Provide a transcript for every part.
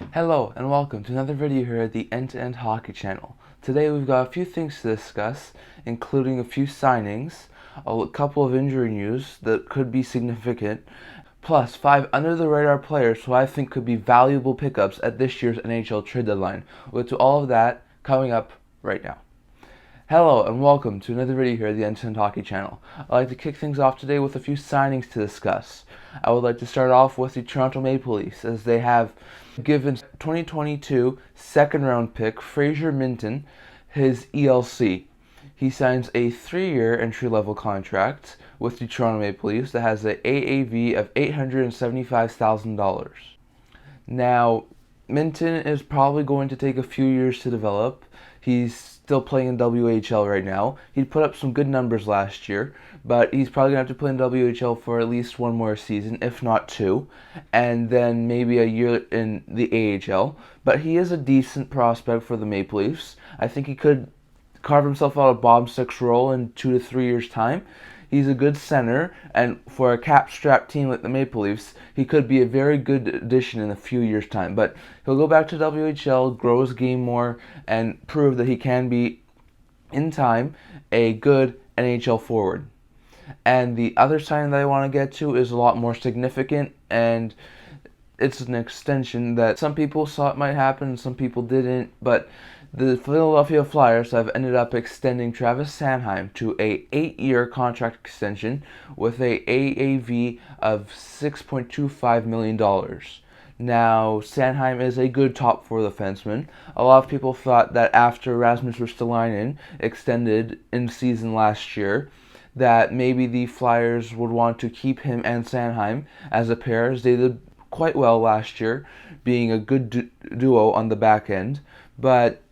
Hello and welcome to another video here at the End-to-End Hockey channel. Today we've got a few things to discuss, including a few signings, a couple of injury news that could be significant, plus 5 under-the-radar players who I think could be valuable pickups at this year's NHL trade deadline. We'll get to all of that coming up right now. Hello and welcome to another video here at the End-to-End Hockey channel. I'd like to kick things off today with a few signings to discuss. I would like to start off with the Toronto Maple Leafs, as they have given 2022 second-round pick Fraser Minten his ELC. He signs a 3-year entry-level contract with the Toronto Maple Leafs that has an AAV of $875,000. Now, Minten is probably going to take a few years to develop. He's still playing in WHL right now. He put up some good numbers last year, but he's probably going to have to play in WHL for at least one more season, if not two, and then maybe a year in the AHL. But he is a decent prospect for the Maple Leafs. I think he could carve himself out a bottom six role in 2 to 3 years' time. He's a good center, and for a cap-strapped team like the Maple Leafs, he could be a very good addition in a few years' time. But he'll go back to WHL, grow his game more, and prove that he can be, in time, a good NHL forward. And the other sign that I want to get to is a lot more significant, and it's an extension that some people thought might happen and some people didn't, but the Philadelphia Flyers have ended up extending Travis Sanheim to a 8-year contract extension with a AAV of $6.25 million. Now, Sanheim is a good top four defenseman. A lot of people thought that after Rasmus Ristolainen extended in season last year, that maybe the Flyers would want to keep him and Sanheim as a pair, as they did quite well last year, being a good duo on the back end. But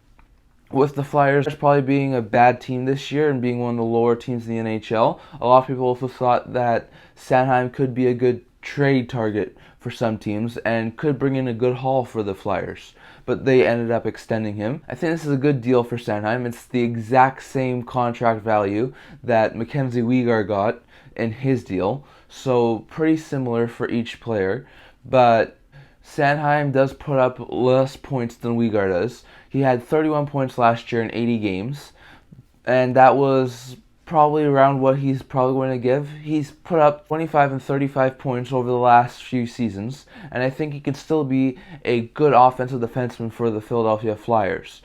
with the Flyers probably being a bad team this year and being one of the lower teams in the NHL, a lot of people also thought that Sanheim could be a good trade target for some teams and could bring in a good haul for the Flyers. But they ended up extending him. I think this is a good deal for Sanheim. It's the exact same contract value that Mackenzie Weegar got in his deal, so pretty similar for each player. But Sanheim does put up less points than Weegar does. He had 31 points last year in 80 games, and that was probably around what he's probably going to give. He's put up 25 and 35 points over the last few seasons, and I think he can still be a good offensive defenseman for the Philadelphia Flyers.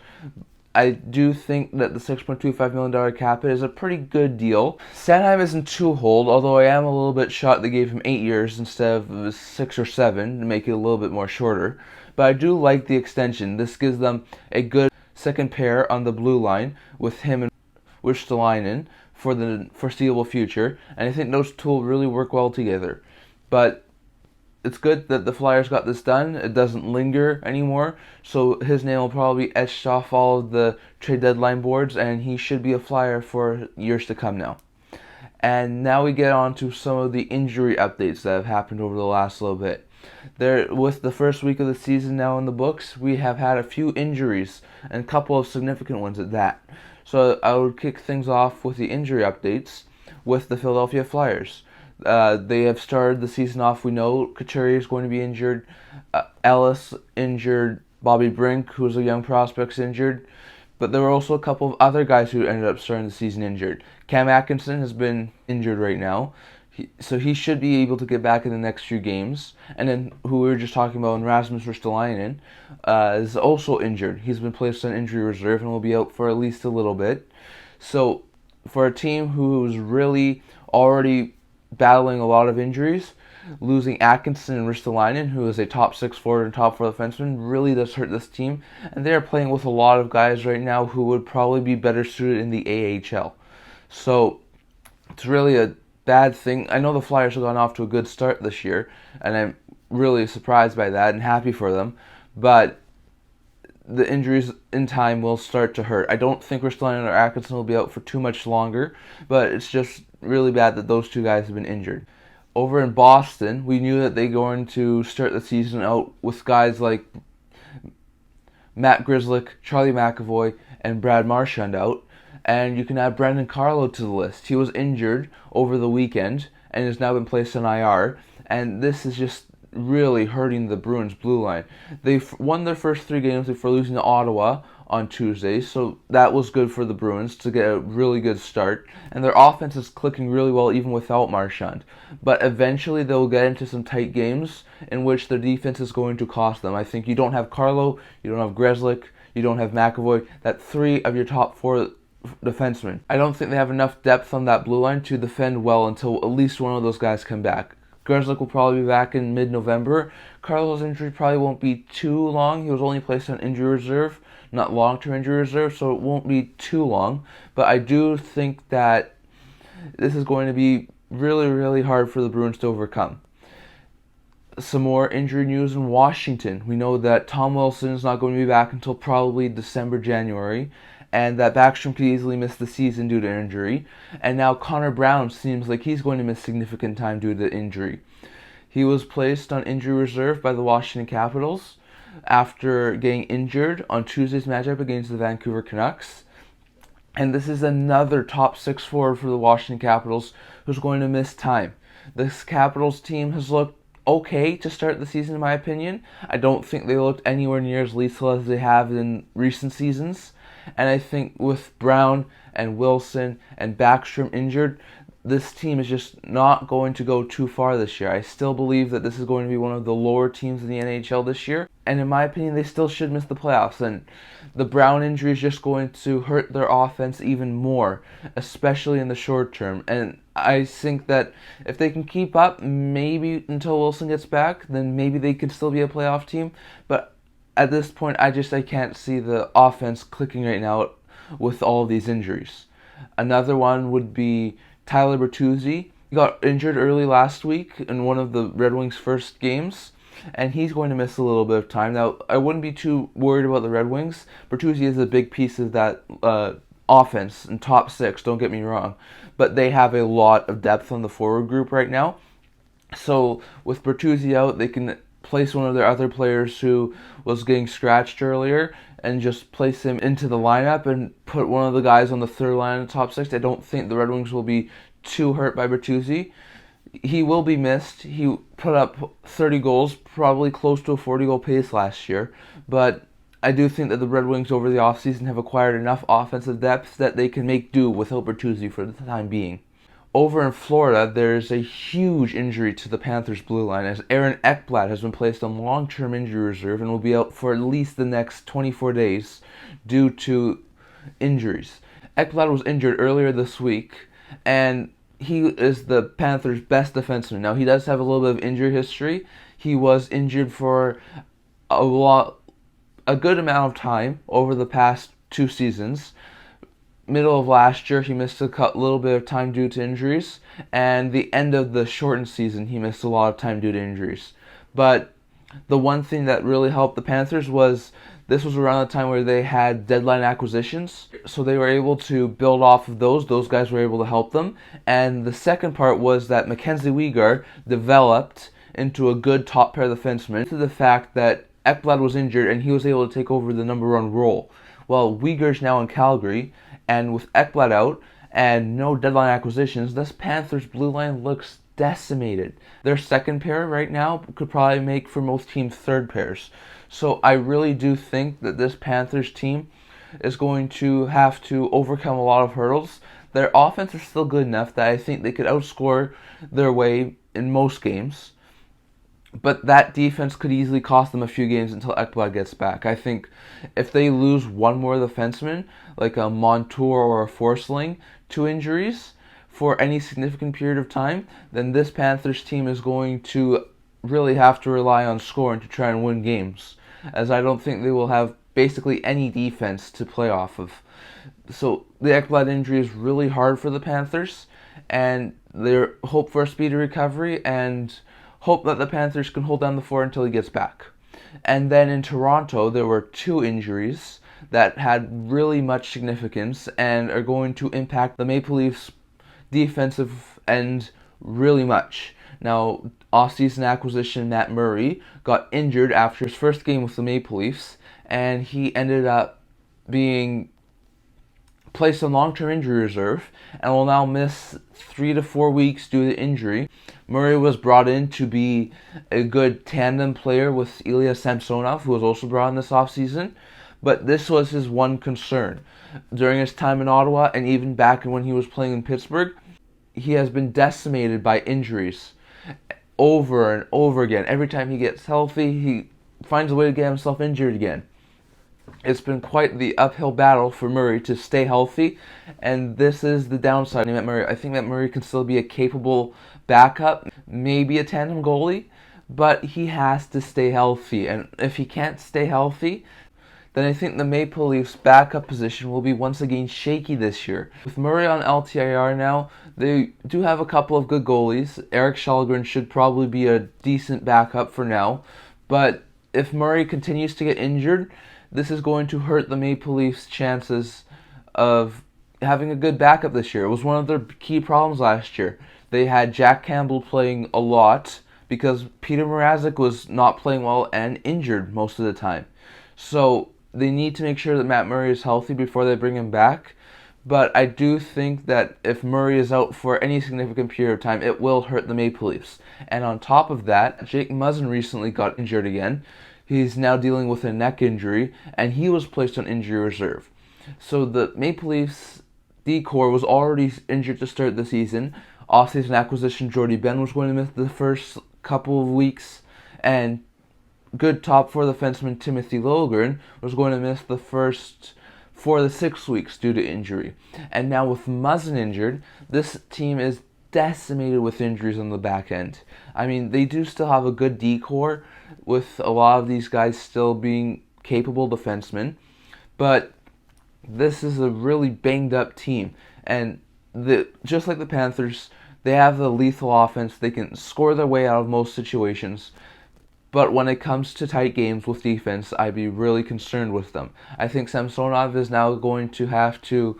I do think that the $6.25 million cap hit is a pretty good deal. Sanheim isn't too old, although I am a little bit shocked they gave him 8 years instead of 6 or 7 to make it a little bit more shorter. But I do like the extension. This gives them a good second pair on the blue line with him and Ristolainen for the foreseeable future, and I think those two will really work well together. But it's good that the Flyers got this done. It doesn't linger anymore, so his name will probably be etched off all of the trade deadline boards, and he should be a Flyer for years to come now. And now we get on to some of the injury updates that have happened over the last little bit. With the first week of the season now in the books, we have had a few injuries, and a couple of significant ones at that. So I would kick things off with the injury updates with the Philadelphia Flyers. They have started the season off. We know Couturier is going to be injured. Ellis injured. Bobby Brink, who's a young prospect, is injured. But there were also a couple of other guys who ended up starting the season injured. Cam Atkinson has been injured right now, so he should be able to get back in the next few games. And then, who we were just talking about, Rasmus Ristolainen, is also injured. He's been placed on injury reserve and will be out for at least a little bit. So, for a team who's really already battling a lot of injuries, losing Atkinson and Ristolainen, who is a top 6 forward and top 4 defenseman, really does hurt this team. And they are playing with a lot of guys right now who would probably be better suited in the AHL. So, it's really a bad thing. I know the Flyers have gone off to a good start this year, and I'm really surprised by that and happy for them. But the injuries in time will start to hurt. I don't think Ristolainen or Atkinson will be out for too much longer, but it's just really bad that those two guys have been injured. Over in Boston, we knew that they were going to start the season out with guys like Matt Grzelcyk, Charlie McAvoy, and Brad Marchand out. And you can add Brandon Carlo to the list. He was injured over the weekend and has now been placed on IR. And this is just really hurting the Bruins blue line. They won their first 3 games before losing to Ottawa on Tuesday, so that was good for the Bruins to get a really good start. And their offense is clicking really well even without Marchand. But eventually they'll get into some tight games in which their defense is going to cost them. I think you don't have Carlo, you don't have Grzelcyk, you don't have McAvoy. That's 3 of your top 4 defensemen. I don't think they have enough depth on that blue line to defend well until at least one of those guys come back. Grzelcyk will probably be back in mid-November. Carlo's injury probably won't be too long. He was only placed on injury reserve, not long-term injury reserve, so it won't be too long. But I do think that this is going to be really, really hard for the Bruins to overcome. Some more injury news in Washington. We know that Tom Wilson is not going to be back until probably December, January, and that Backstrom could easily miss the season due to injury. And now Connor Brown seems like he's going to miss significant time due to injury. He was placed on injury reserve by the Washington Capitals after getting injured on Tuesday's matchup against the Vancouver Canucks. And this is another top 6 forward for the Washington Capitals who's going to miss time. This Capitals team has looked okay to start the season, in my opinion. I don't think they looked anywhere near as lethal as they have in recent seasons. And I think with Brown and Wilson and Backstrom injured, this team is just not going to go too far this year. I still believe that this is going to be one of the lower teams in the NHL this year. And in my opinion, they still should miss the playoffs. And the Brown injury is just going to hurt their offense even more, especially in the short term. And I think that if they can keep up, maybe until Wilson gets back, then maybe they could still be a playoff team. But at this point, I can't see the offense clicking right now with all of these injuries. Another one would be Tyler Bertuzzi. He got injured early last week in one of the Red Wings' first games, and he's going to miss a little bit of time. Now, I wouldn't be too worried about the Red Wings. Bertuzzi is a big piece of that offense in top 6, don't get me wrong. But they have a lot of depth on the forward group right now. So with Bertuzzi out, they can place one of their other players who was getting scratched earlier and just place him into the lineup and put one of the guys on the third line in the top 6. I don't think the Red Wings will be too hurt by Bertuzzi. He will be missed. He put up 30 goals, probably close to a 40-goal pace last year. But I do think that the Red Wings over the offseason have acquired enough offensive depth that they can make do without Bertuzzi for the time being. Over in Florida, there's a huge injury to the Panthers' blue line as Aaron Ekblad has been placed on long-term injury reserve and will be out for at least the next 24 days due to injuries. Ekblad was injured earlier this week, and he is the Panthers' best defenseman. Now, he does have a little bit of injury history. He was injured for a good amount of time over the past 2 seasons. Middle of last year, he missed a little bit of time due to injuries, and the end of the shortened season, he missed a lot of time due to injuries. But the one thing that really helped the Panthers was this was around the time where they had deadline acquisitions, so they were able to build off of those. Those guys were able to help them. And the second part was that Mackenzie Weegar developed into a good top pair defenseman to the fact that Ekblad was injured and he was able to take over the number 1 role. Well, Weegar's now in Calgary, and with Ekblad out and no deadline acquisitions, this Panthers blue line looks decimated. Their second pair right now could probably make for most teams' third pairs. So I really do think that this Panthers team is going to have to overcome a lot of hurdles. Their offense is still good enough that I think they could outscore their way in most games. But that defense could easily cost them a few games until Ekblad gets back. I think if they lose one more defenseman, like a Montour or a Forsling, to injuries for any significant period of time, then this Panthers team is going to really have to rely on scoring to try and win games, as I don't think they will have basically any defense to play off of. So the Ekblad injury is really hard for the Panthers, and they hope for a speedy recovery and hope that the Panthers can hold down the fort until he gets back. And then in Toronto, there were 2 injuries that had really much significance and are going to impact the Maple Leafs' defensive end really much. Now, off-season acquisition Matt Murray got injured after his first game with the Maple Leafs, and he ended up being placed on long-term injury reserve and will now miss 3 to 4 weeks due to injury. Murray was brought in to be a good tandem player with Ilya Samsonov, who was also brought in this offseason. But this was his one concern. During his time in Ottawa, and even back when he was playing in Pittsburgh, he has been decimated by injuries over and over again. Every time he gets healthy, he finds a way to get himself injured again. It's been quite the uphill battle for Murray to stay healthy, and this is the downside of Murray. I think that Murray can still be a capable backup, maybe a tandem goalie, but he has to stay healthy, and if he can't stay healthy, then I think the Maple Leafs backup position will be once again shaky this year. With Murray on LTIR now, they do have a couple of good goalies. Eric Källgren should probably be a decent backup for now, but if Murray continues to get injured, this is going to hurt the Maple Leafs' chances of having a good backup this year. It was one of their key problems last year. They had Jack Campbell playing a lot because Peter Mrazek was not playing well and injured most of the time. So they need to make sure that Matt Murray is healthy before they bring him back. But I do think that if Murray is out for any significant period of time, it will hurt the Maple Leafs. And on top of that, Jake Muzzin recently got injured again. He's now dealing with a neck injury, and he was placed on injury reserve. So the Maple Leafs D-core was already injured to start the season. Off-season acquisition Jordy Ben was going to miss the first couple of weeks, and good top four defenseman Timothy Liljegren was going to miss the first 4 to 6 weeks due to injury. And now with Muzzin injured, this team is decimated with injuries on the back end. I mean, they do still have a good D-core, with a lot of these guys still being capable defensemen, but this is a really banged up team, and just like the Panthers, they have the lethal offense. They can score their way out of most situations, but when it comes to tight games with defense, I'd be really concerned with them. I think Samsonov is now going to have to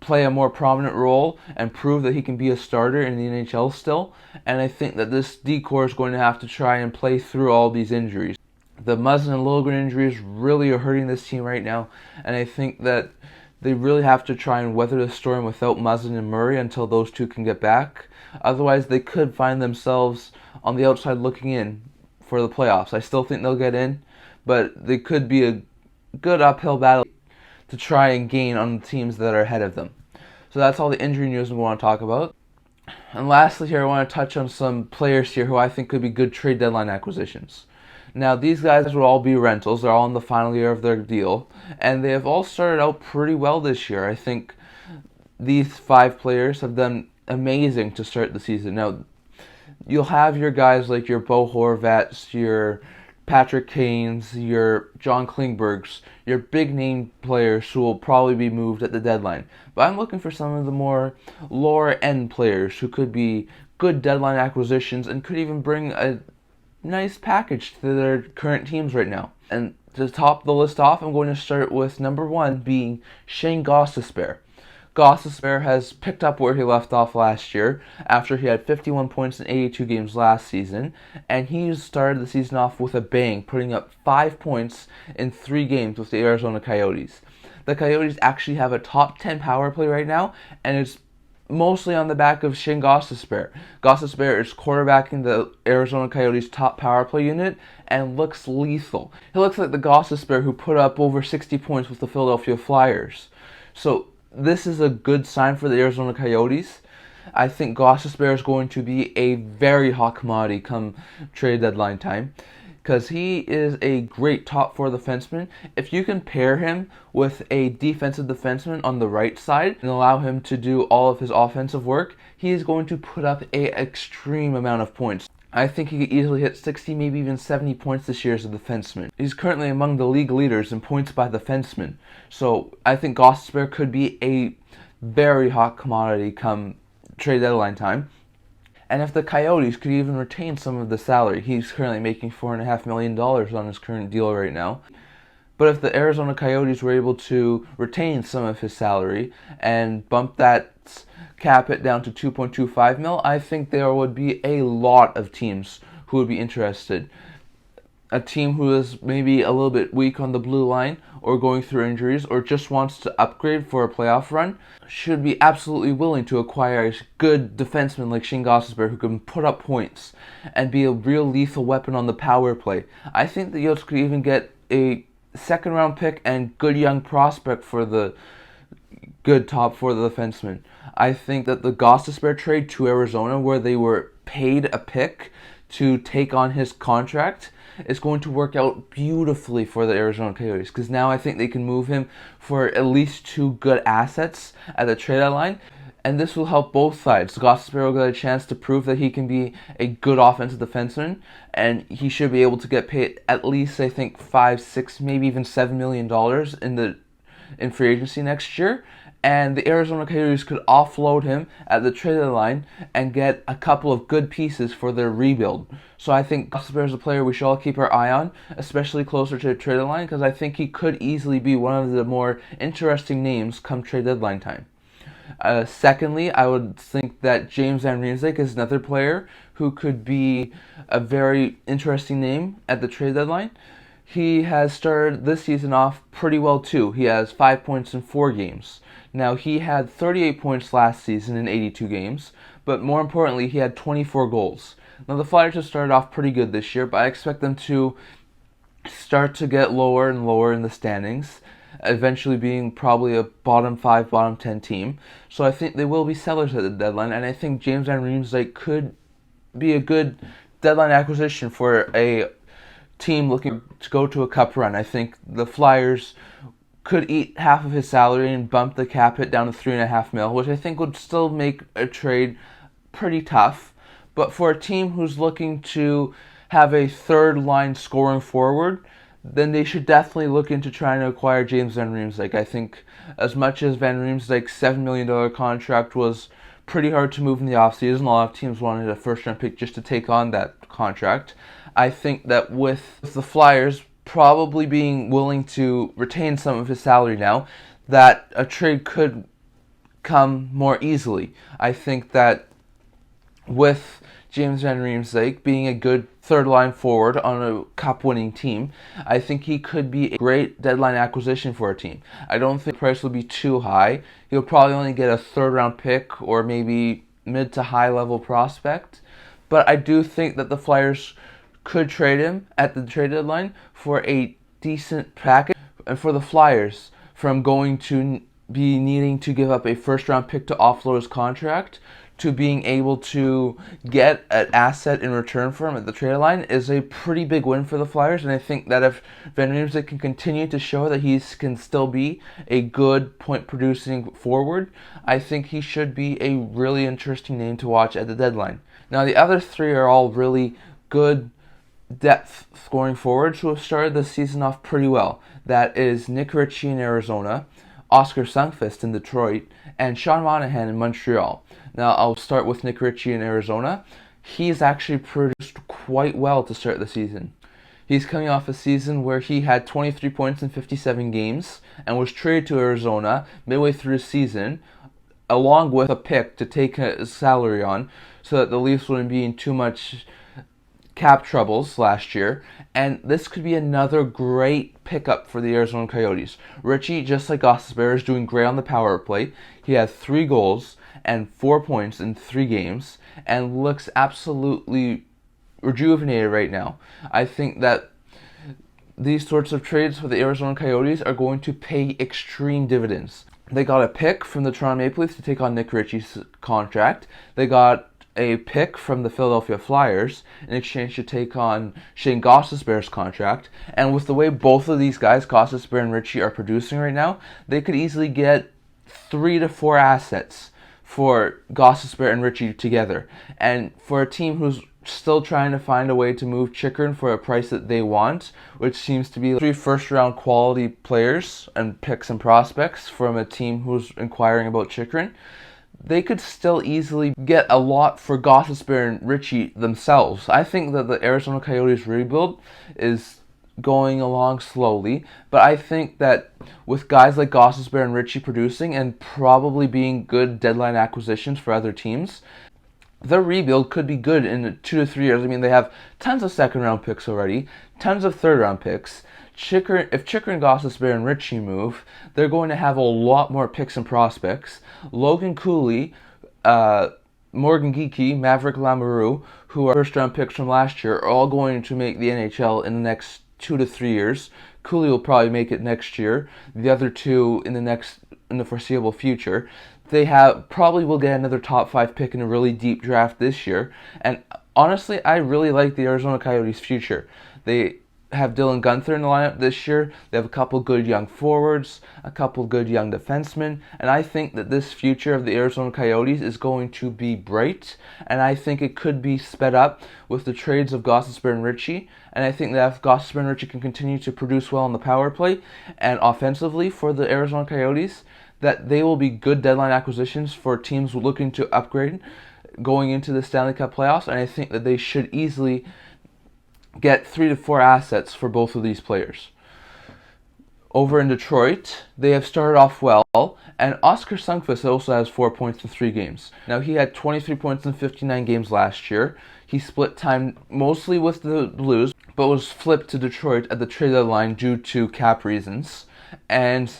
play a more prominent role and prove that he can be a starter in the NHL still, and I think that this D-core is going to have to try and play through all these injuries. The Muzzin and Liljegren injuries really are hurting this team right now, and I think that they really have to try and weather the storm without Muzzin and Murray until those two can get back. Otherwise, they could find themselves on the outside looking in for the playoffs. I still think they'll get in, but they could be a good uphill battle to try and gain on the teams that are ahead of them. So that's all the injury news we want to talk about. And lastly here, I want to touch on some players here who I think could be good trade deadline acquisitions. Now, these guys would all be rentals. They're all in the final year of their deal, and they have all started out pretty well this year. I think these 5 players have done amazing to start the season. Now, you'll have your guys like your Bo Horvats, your Patrick Kanes, your John Klingbergs, your big-name players who will probably be moved at the deadline. But I'm looking for some of the more lower-end players who could be good deadline acquisitions and could even bring a nice package to their current teams right now. And to top the list off, I'm going to start with number 1 being Shane Gostisbehere. Gostisbehere has picked up where he left off last year after he had 51 points in 82 games last season, and he started the season off with a bang, putting up 5 points in 3 games with the Arizona Coyotes. The Coyotes actually have a top 10 power play right now, and it's mostly on the back of Shane Gostisbehere. Gostisbehere is quarterbacking the Arizona Coyotes' top power play unit and looks lethal. He looks like the Gostisbehere who put up over 60 points with the Philadelphia Flyers. So this is a good sign for the Arizona Coyotes. I think Gostisbehere is going to be a very hot commodity come trade deadline time, because he is a great top 4 defenseman. If you can pair him with a defensive defenseman on the right side and allow him to do all of his offensive work, he is going to put up an extreme amount of points. I think he could easily hit 60, maybe even 70 points this year as a defenseman. He's currently among the league leaders in points by defenseman. So I think Gostisbehere could be a very hot commodity come trade deadline time. And if the Coyotes could even retain some of the salary, he's currently making $4.5 million on his current deal right now. But if the Arizona Coyotes were able to retain some of his salary and bump that cap it down to $2.25 million, I think there would be a lot of teams who would be interested. a team who is maybe a little bit weak on the blue line or going through injuries or just wants to upgrade for a playoff run should be absolutely willing to acquire a good defenseman like Gostisbehere who can put up points and be a real lethal weapon on the power play. I think the Yotes could even get a second round pick and good young prospect for the good top for the defenseman. I think that the Gostisbehere trade to Arizona, where they were paid a pick to take on his contract, is going to work out beautifully for the Arizona Coyotes, because now I think they can move him for at least two good assets at the trade deadline, and this will help both sides. Gostisbehere will get a chance to prove that he can be a good offensive defenseman, and he should be able to get paid at least, I think, $5, $6, maybe even $7 million in free agency next year. And the Arizona Coyotes could offload him at the trade deadline and get a couple of good pieces for their rebuild. So I think Gostisbehere is a player we should all keep our eye on, especially closer to the trade deadline, because I think he could easily be one of the more interesting names come trade deadline time. Secondly, I would think that James Van Riemsdyk is another player who could be a very interesting name at the trade deadline. He has started this season off pretty well too. He has 5 points in 4 games. Now, he had 38 points last season in 82 games, but more importantly, he had 24 goals. Now, the Flyers have started off pretty good this year, but I expect them to start to get lower and lower in the standings, eventually being probably a bottom 5, bottom 10 team. So I think they will be sellers at the deadline, and I think James Van Riemsdyk could be a good deadline acquisition for a team looking to go to a cup run. I think the Flyers could eat half of his salary and bump the cap hit down to $3.5 million, which I think would still make a trade pretty tough. But for a team who's looking to have a third line scoring forward, then they should definitely look into trying to acquire James Van Riemsdyk. I think as much as Van Riemsdyk's $7 million contract was pretty hard to move in the offseason, a lot of teams wanted a first-round pick just to take on that contract. I think that with the Flyers probably being willing to retain some of his salary now, that a trade could come more easily. I think that with James Van Riemsdyk being a good third-line forward on a cup-winning team, I think he could be a great deadline acquisition for a team. I don't think the price will be too high. He'll probably only get a third-round pick or maybe mid to high-level prospect, but I do think that the Flyers could trade him at the trade deadline for a decent package. And for the Flyers, from going to be needing to give up a first-round pick to offload his contract to being able to get an asset in return for him at the trade deadline is a pretty big win for the Flyers. And I think that if Van Riemsdyk can continue to show that he can still be a good point-producing forward, I think he should be a really interesting name to watch at the deadline. Now, the other three are all really good depth scoring forwards who have started the season off pretty well. That is Nick Ritchie in Arizona, Oscar Sundqvist in Detroit, and Sean Monahan in Montreal. Now, I'll start with Nick Ritchie in Arizona. He's actually produced quite well to start the season. He's coming off a season where he had 23 points in 57 games and was traded to Arizona midway through the season, along with a pick to take his salary on so that the Leafs wouldn't be in too much cap troubles last year, and this could be another great pickup for the Arizona Coyotes. Ritchie, just like Gostisbehere, is doing great on the power play. He had 3 goals and 4 points in 3 games and looks absolutely rejuvenated right now. I think that these sorts of trades for the Arizona Coyotes are going to pay extreme dividends. They got a pick from the Toronto Maple Leafs to take on Nick Ritchie's contract. They got a pick from the Philadelphia Flyers in exchange to take on Gostisbehere's contract. And with the way both of these guys, Gostisbehere and Ritchie, are producing right now, they could easily get 3 to 4 assets for Gostisbehere and Ritchie together. And for a team who's still trying to find a way to move Chychrun for a price that they want, which seems to be 3 first-round quality players and picks and prospects from a team who's inquiring about Chychrun, they could still easily get a lot for Gostisbehere and Ritchie themselves. I think that the Arizona Coyotes rebuild is going along slowly, but I think that with guys like Gostisbehere and Ritchie producing and probably being good deadline acquisitions for other teams, their rebuild could be good in 2 to 3 years. I mean, they have tons of second-round picks already. tons of third-round picks. If Chychrun and Gostisbehere and Ritchie move, they're going to have a lot more picks and prospects. Logan Cooley, Morgan Geekie, Maverick Lamoureux, who are first-round picks from last year, are all going to make the NHL in the next 2 to 3 years. Cooley will probably make it next year. The other two in the foreseeable future. They probably will get another top 5 pick in a really deep draft this year. And honestly, I really like the Arizona Coyotes' future. They have Dylan Guenther in the lineup this year. They have a couple good young forwards, a couple good young defensemen, and I think that this future of the Arizona Coyotes is going to be bright, and I think it could be sped up with the trades of Gostisbehere and Ritchie, and I think that if Gostisbehere and Ritchie can continue to produce well on the power play and offensively for the Arizona Coyotes, that they will be good deadline acquisitions for teams looking to upgrade going into the Stanley Cup playoffs, and I think that they should easily get 3 to 4 assets for both of these players. Over in Detroit, they have started off well, and Oskar Sundqvist also has 4 points in 3 games. Now, he had 23 points in 59 games last year. He split time mostly with the Blues, but was flipped to Detroit at the trade deadline due to cap reasons. And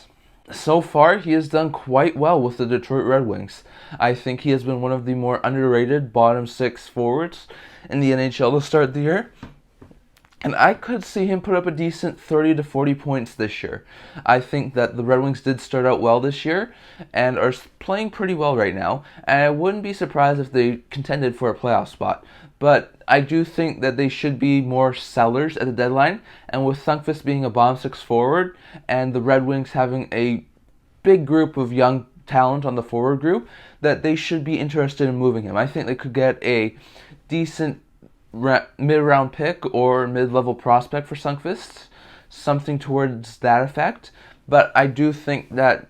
so far, he has done quite well with the Detroit Red Wings. I think he has been one of the more underrated bottom 6 forwards in the NHL to start the year. And I could see him put up a decent 30 to 40 points this year. I think that the Red Wings did start out well this year and are playing pretty well right now. And I wouldn't be surprised if they contended for a playoff spot. But I do think that they should be more sellers at the deadline. And with Sundqvist being a bottom 6 forward and the Red Wings having a big group of young talent on the forward group, that they should be interested in moving him. I think they could get a decent mid-round pick or mid-level prospect for Sundqvist, something towards that effect. But I do think that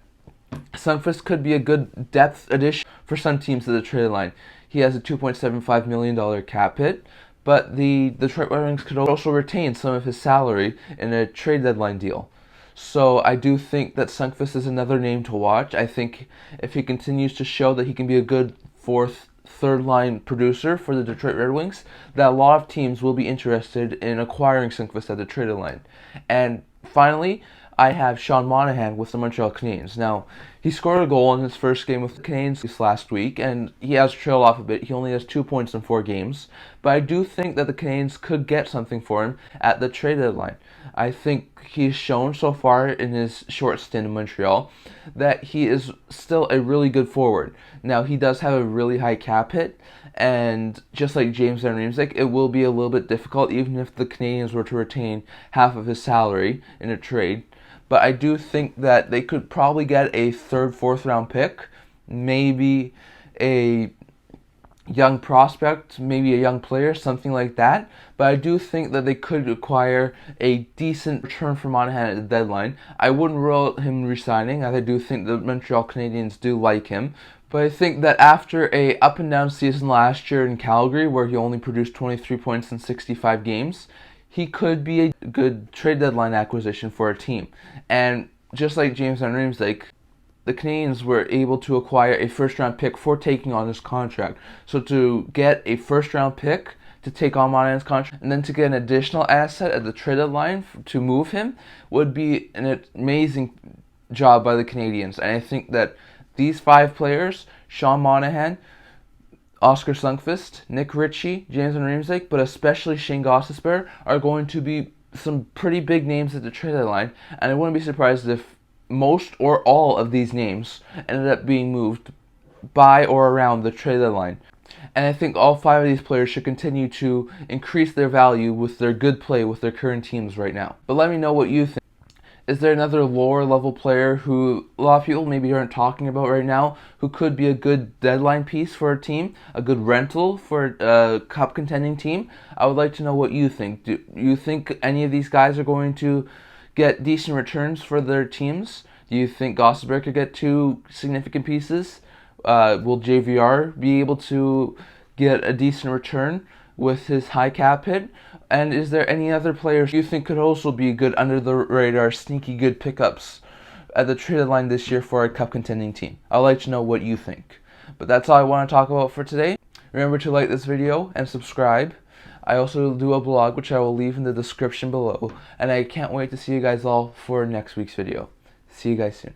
Sundqvist could be a good depth addition for some teams at the trade line. He has a $2.75 million cap hit, but the Detroit Red Wings could also retain some of his salary in a trade deadline deal. So I do think that Sundqvist is another name to watch. I think if he continues to show that he can be a good third line producer for the Detroit Red Wings, that a lot of teams will be interested in acquiring Sundqvist at the trade line. And finally, I have Sean Monahan with the Montreal Canadiens. Now, he scored a goal in his first game with the Canadiens last week, and he has trailed off a bit. He only has 2 points in 4 games. But I do think that the Canadiens could get something for him at the trade deadline. I think he's shown so far in his short stint in Montreal that he is still a really good forward. Now, he does have a really high cap hit, and just like James Van Riemsdyk, it will be a little bit difficult even if the Canadiens were to retain half of his salary in a trade. But I do think that they could probably get a 3rd, 4th round pick, maybe a young prospect, maybe a young player, something like that. But I do think that they could acquire a decent return for Monahan at the deadline. I wouldn't rule out him resigning, as I do think the Montreal Canadiens do like him. But I think that after a up and down season last year in Calgary, where he only produced 23 points in 65 games, he could be a good trade deadline acquisition for a team. And just like James Van Riemsdyk, the Canadiens were able to acquire a first-round pick for taking on this contract. So to get a first-round pick to take on Monahan's contract, and then to get an additional asset at the trade deadline to move him, would be an amazing job by the Canadiens. And I think that these 5 players, Sean Monahan, Oskar Sundqvist, Nick Ritchie, James Van Riemsdyk, but especially Shane Gostisbehere, are going to be some pretty big names at the trade deadline, and I wouldn't be surprised if most or all of these names ended up being moved by or around the trade deadline. And I think all 5 of these players should continue to increase their value with their good play with their current teams right now. But let me know what you think. Is there another lower level player who a lot of people maybe aren't talking about right now, who could be a good deadline piece for a team, a good rental for a cup contending team? I would like to know what you think. Do you think any of these guys are going to get decent returns for their teams? Do you think Gostisbehere could get 2 significant pieces? Will JVR be able to get a decent return with his high cap hit? And is there any other players you think could also be good under the radar, sneaky good pickups at the trade deadline this year for a cup contending team? I'd like to know what you think. But that's all I want to talk about for today. Remember to like this video and subscribe. I also do a blog, which I will leave in the description below, and I can't wait to see you guys all for next week's video. See you guys soon.